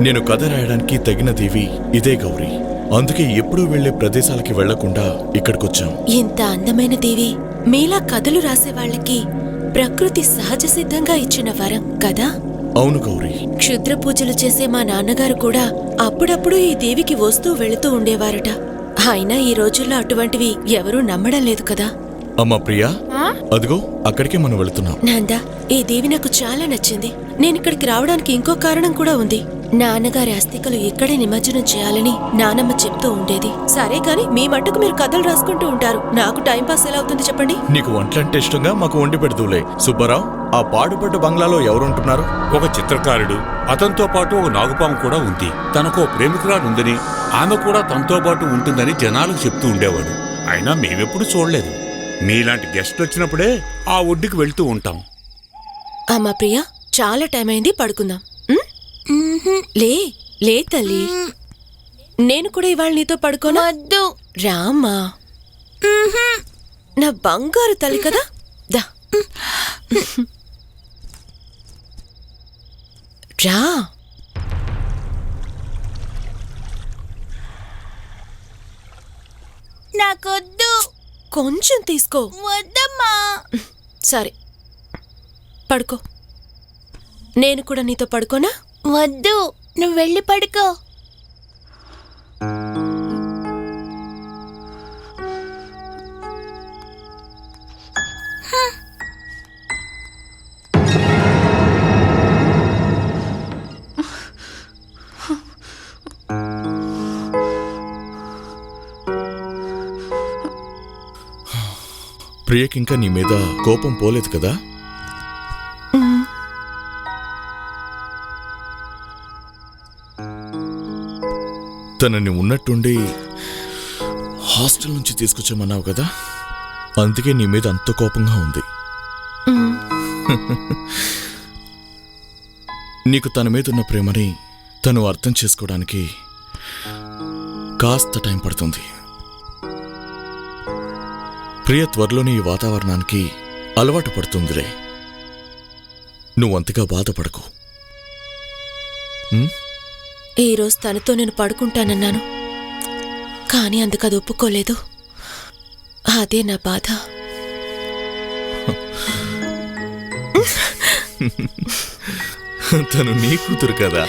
నేను కథ రాయడానికి తగిన దేవి ఇదే గౌరీ. అందుకే ఎప్పుడూ వెళ్లే ప్రదేశాలకి వెళ్లకుండా ఇక్కడికొచ్చాం. ఇంత అందమైన దేవి మీలా కథలు రాసే వాళ్ళకి ప్రకృతి సహజ సిద్ధంగా ఇచ్చిన వరం కదా. అవును గౌరీ. క్షుద్ర పూజలు చేసే మా నాన్నగారు కూడా అప్పుడప్పుడు ఈ దేవికి వస్తూ వెళుతూ ఉండేవారట. అయినా ఈ రోజుల్లో అటువంటివి ఎవరూ నమ్మడం లేదు కదా. అమ్మా ప్రియా, అదిగో అక్కడికే మనం వెళుతున్నాం. నాందా, ఈ దేవి నాకు చాలా నచ్చింది. నేనిక్కడికి రావడానికి ఇంకో కారణం కూడా ఉంది. నాన్నగారి అస్థికలు ఇక్కడే నిమజ్జనం చేయాలని నానమ్మ చెప్తూ ఉండేది. సరే కాని మీ మట్టుకు మీరు కథలు రాసుకుంటూ ఉంటారు, నాకు టైంపాస్ ఎలా అవుతుంది చెప్పండి. నీకు వంటలంటే ఇష్టంగా మాకు వండి పెడుతూలే. సుబ్బారావు, ఆ పాడుపడ్డ బంగ్లాలో ఎవరుంటున్నారు? ఒక చిత్రకారుడు, అతనితో పాటు ఒక నాగుపాము కూడా ఉంది. తనకో ప్రేమికురాలుందని, ఆమె కూడా తనతో పాటు ఉంటుందని జనాలకు చెప్తూ ఉండేవాడు. అయినా మేమెప్పుడు చూడలేదు. మీలాంటి గెస్ట్ వచ్చినప్పుడే ఆ ఒడ్డుకి వెళ్తూ ఉంటాం. అమ్మా ప్రియా, చాలా టైం అయింది, పడుకుందాం. లే లే తల్లి, నేను కూడా ఇవాళ నీతో పడుకోనా? రామ్మా, నా బంగారు తల్లి కదా. దా రా. నాకొద్దు. కొంచెం తీసుకో. వద్దమ్మా. సరే పడుకో. నేను కూడా నీతో పడుకోనా? వద్దు, నువ్వు వెళ్ళి పడుకో. ప్రియకింకా నీ మీద కోపం పోలేదు కదా? తనని ఉన్నట్టుండి హాస్టల్ నుంచి తీసుకొచ్చామన్నావు కదా, అందుకే నీ మీద అంత కోపంగా ఉంది. నీకు తన మీద ఉన్న ప్రేమని తను అర్థం చేసుకోవడానికి కాస్త టైం పడుతుంది. ప్రియ త్వరలోనే ఈ వాతావరణానికి అలవాటు పడుతుందిలే. నువ్వంతగా బాధపడకు. ఈరోజు తనతో నేను పడుకుంటానన్నాను, కానీ అందుకది ఒప్పుకోలేదు. అదే నా బాధ. తను నీ కూతురు కదా.